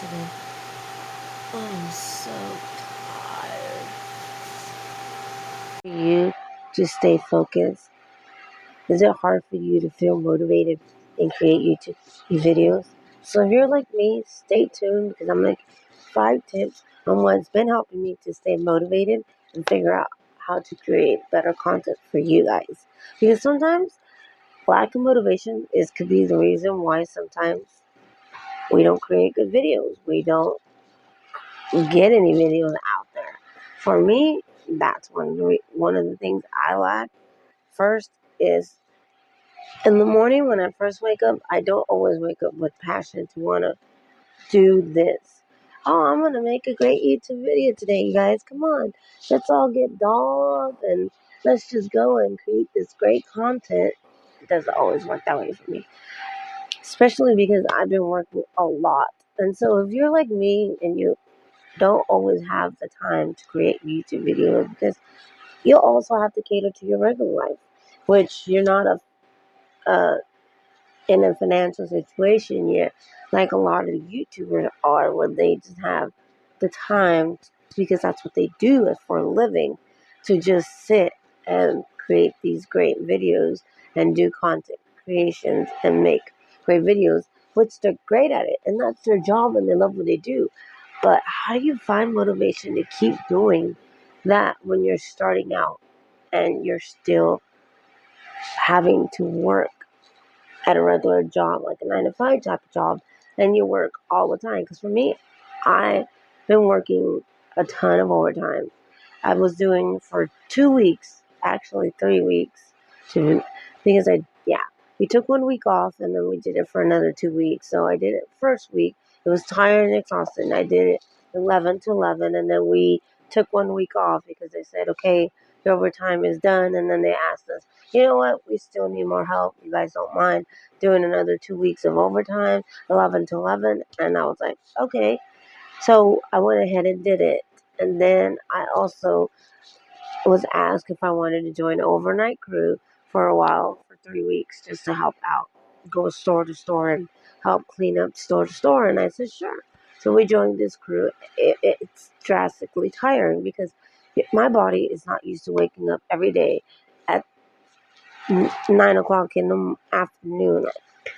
today. I'm so tired. For you to stay focused, is it hard for you to feel motivated and create YouTube videos? So if you're like me, stay tuned because I'm like 5 tips on what's been helping me to stay motivated and figure out how to create better content for you guys. Because sometimes lack of motivation could be the reason why sometimes we don't create good videos. We don't get any videos out there. For me, that's one of the things I lack. First is in the morning when I first wake up, I don't always wake up with passion to want to do this. Oh, I'm going to make a great YouTube video today, you guys. Come on. Let's all get dolled up and let's just go and create this great content. It doesn't always work that way for me, especially because I've been working a lot. And so if you're like me and you don't always have the time to create YouTube videos because you'll also have to cater to your regular life, which you're not in a financial situation yet, like a lot of the YouTubers are, where they just have the time because that's what they do for a living, to just sit and create these great videos and do content creations and make great videos, which they're great at it and that's their job and they love what they do. But how do you find motivation to keep doing that when you're starting out and you're still having to work at a regular job, like a 9 to 5 type of job, and you work all the time? Because for me, I've been working a ton of overtime. I was doing for 2 weeks, actually 3 weeks, because we took 1 week off and then we did it for another 2 weeks. So I did it first week. It was tired and exhausting. I did it 11 to 11, and then we took 1 week off because they said, okay, your overtime is done. And then they asked us, you know what, we still need more help. You guys don't mind doing another 2 weeks of overtime, 11 to 11. And I was like, okay. So I went ahead and did it. And then I also was asked if I wanted to join an overnight crew for a while, for 3 weeks, just to help out, go store to store and help clean up store to store. And I said, sure. So we joined this crew. It's drastically tiring because my body is not used to waking up every day at 9 o'clock in the afternoon,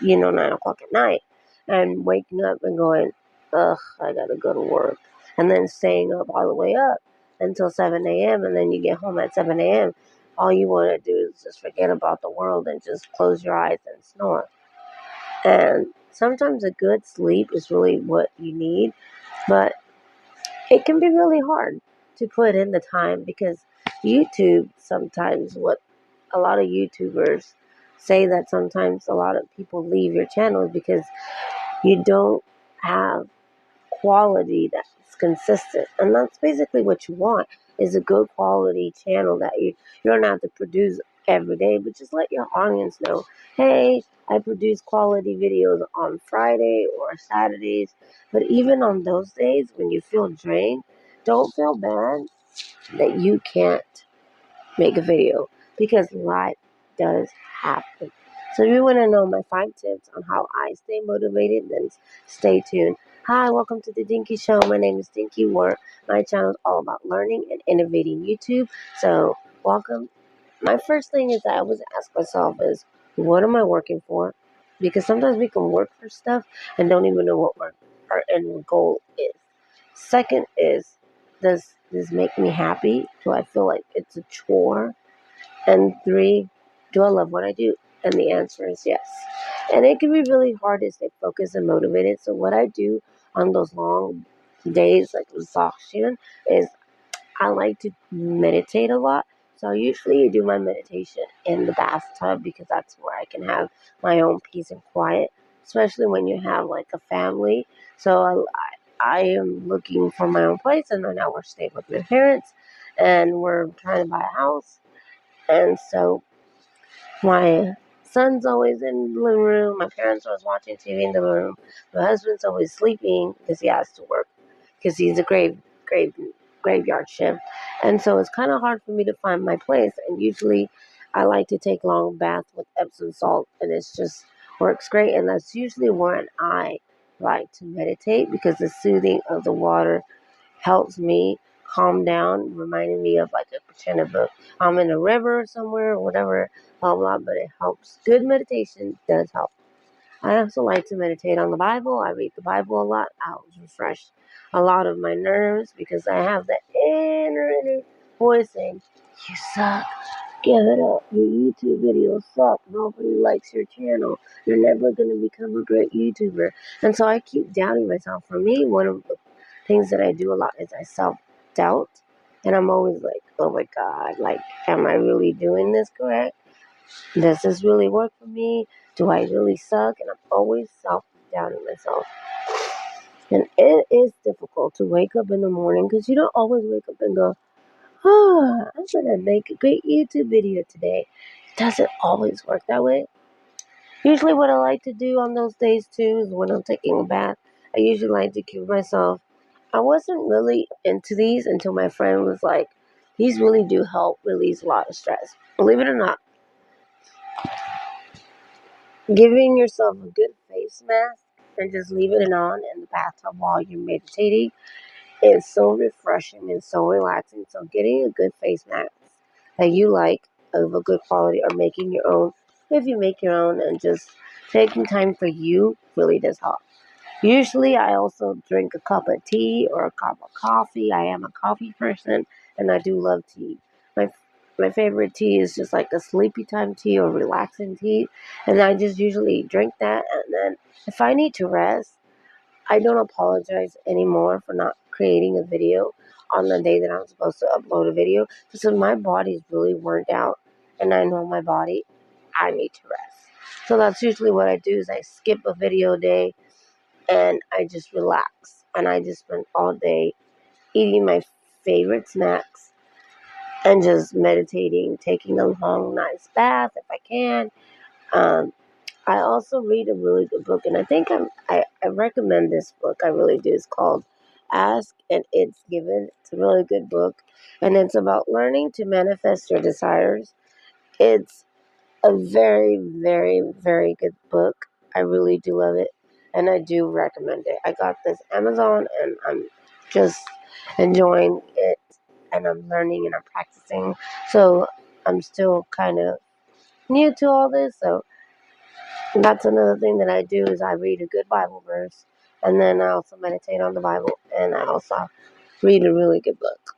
9 o'clock at night, and waking up and going, ugh, I gotta go to work. And then staying up all the way up until 7 a.m. And then you get home at 7 a.m. All you want to do is just forget about the world and just close your eyes and snore. And sometimes a good sleep is really what you need, but it can be really hard to put in the time because YouTube sometimes, what a lot of YouTubers say, that sometimes a lot of people leave your channel because you don't have quality that's consistent. And that's basically what you want, is a good quality channel that you don't have to produce every day, but just let your audience know, hey, I produce quality videos on Friday or Saturdays. But even on those days when you feel drained, don't feel bad that you can't make a video, because life does happen. So if you want to know my 5 tips on how I stay motivated, then stay tuned. Hi, welcome to the Dinky Show. My name is Dinky Ward. My channel is all about learning and innovating YouTube. So welcome. My first thing is that I always ask myself is, what am I working for? Because sometimes we can work for stuff and don't even know what our end goal is. Second is, does this make me happy? Do I feel like it's a chore? And 3, do I love what I do? And the answer is yes. And it can be really hard to stay focused and motivated. So what I do on those long days, like exhaustion, is I like to meditate a lot. So I usually do my meditation in the bathtub because that's where I can have my own peace and quiet, especially when you have like a family. So I am looking for my own place, and right now we're staying with my parents and we're trying to buy a house. And so my son's always in the living room. My parents are always watching TV in the room. My husband's always sleeping because he has to work, because he's a graveyard shift. And so it's kind of hard for me to find my place. And usually I like to take long baths with Epsom salt, and it's just works great. And that's usually when I like to meditate because the soothing of the water helps me calm down, reminding me of like a pretend of I'm in a river somewhere or whatever, blah blah. But it helps. Good meditation does help. I also like to meditate on the Bible. I read the Bible a lot. I'll refresh a lot of my nerves because I have that inner voice saying, "You suck. Give it up. Your YouTube videos suck. Nobody likes your channel. You're never going to become a great YouTuber." And so I keep doubting myself. For me, one of the things that I do a lot is I self-doubt. And I'm always like, oh my God, like, am I really doing this correct? Does this really work for me? Do I really suck? And I'm always self-doubting myself. And it is difficult to wake up in the morning because you don't always wake up and go, I'm going to make a great YouTube video today. It doesn't always work that way. Usually what I like to do on those days too is when I'm taking a bath, I usually like to give myself, I wasn't really into these until my friend was like, these really do help release a lot of stress. Believe it or not, giving yourself a good face mask and just leaving it on in the bathtub while you're meditating is so refreshing and so relaxing. So getting a good face mask that you like of a good quality or making your own, if you make your own, and just taking time for you really does help. Usually I also drink a cup of tea or a cup of coffee. I am a coffee person and I do love tea. My my favorite tea is just like a sleepy time tea or relaxing tea. And I just usually drink that, and then if I need to rest, I don't apologize anymore for not creating a video on the day that I'm supposed to upload a video because my body's really worn out and I know my body, I need to rest. So that's usually what I do is I skip a video day and I just relax. And I just spend all day eating my favorite snacks and just meditating, taking a long, nice bath if I can. Um, I also read a really good book, and I think I recommend this book. I really do. It's called Ask and It's Given. It's a really good book, and it's about learning to manifest your desires. It's a very, very, very good book. I really do love it, and I do recommend it. I got this Amazon, and I'm just enjoying it, and I'm learning and I'm practicing. So I'm still kind of new to all this, so that's another thing that I do is I read a good Bible verse, and then I also meditate on the Bible, and I also read a really good book.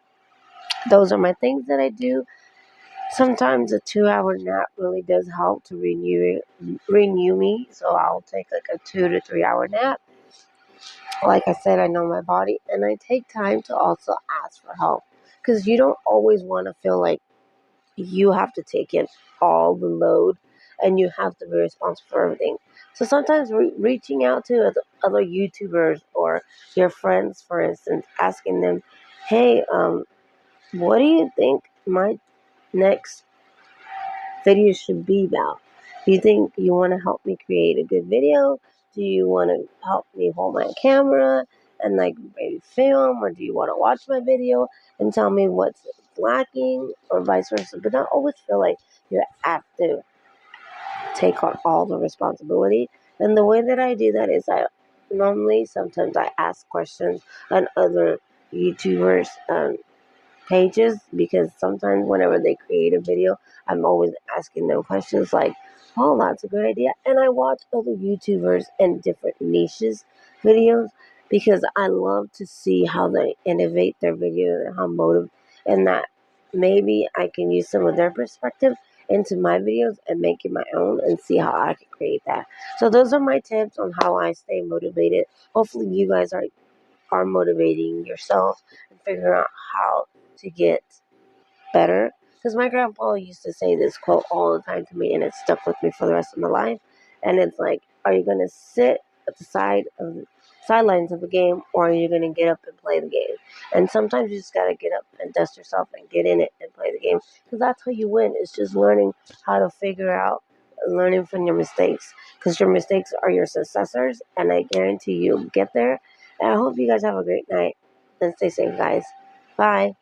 Those are my things that I do. Sometimes a 2-hour nap really does help to renew me. So I'll take like a 2 to 3 hour nap. Like I said, I know my body, and I take time to also ask for help because you don't always want to feel like you have to take in all the load and you have to be responsible for everything. So sometimes reaching out to other YouTubers or your friends, for instance, asking them, hey, what do you think my next video should be about? Do you think you want to help me create a good video? Do you want to help me hold my camera and like maybe film, or do you want to watch my video and tell me what's lacking, or vice versa? But don't always feel like you have to take on all the responsibility. And the way that I do that is I normally sometimes I ask questions on other YouTubers. Pages, because sometimes whenever they create a video, I'm always asking them questions like, oh, that's a good idea. And I watch other YouTubers in different niches videos because I love to see how they innovate their video and how motive, and that maybe I can use some of their perspective into my videos and make it my own and see how I can create that. So those are my tips on how I stay motivated. Hopefully you guys are motivating yourself and figuring out how to get better. Because my grandpa used to say this quote all the time to me, and it stuck with me for the rest of my life. And it's like, are you going to sit at the sidelines of the game, or are you going to get up and play the game? And sometimes you just got to get up and dust yourself and get in it and play the game, because that's how you win. It's just learning how to figure out, learning from your mistakes, because your mistakes are your successors, and I guarantee you'll get there. And I hope you guys have a great night and stay safe, guys. Bye.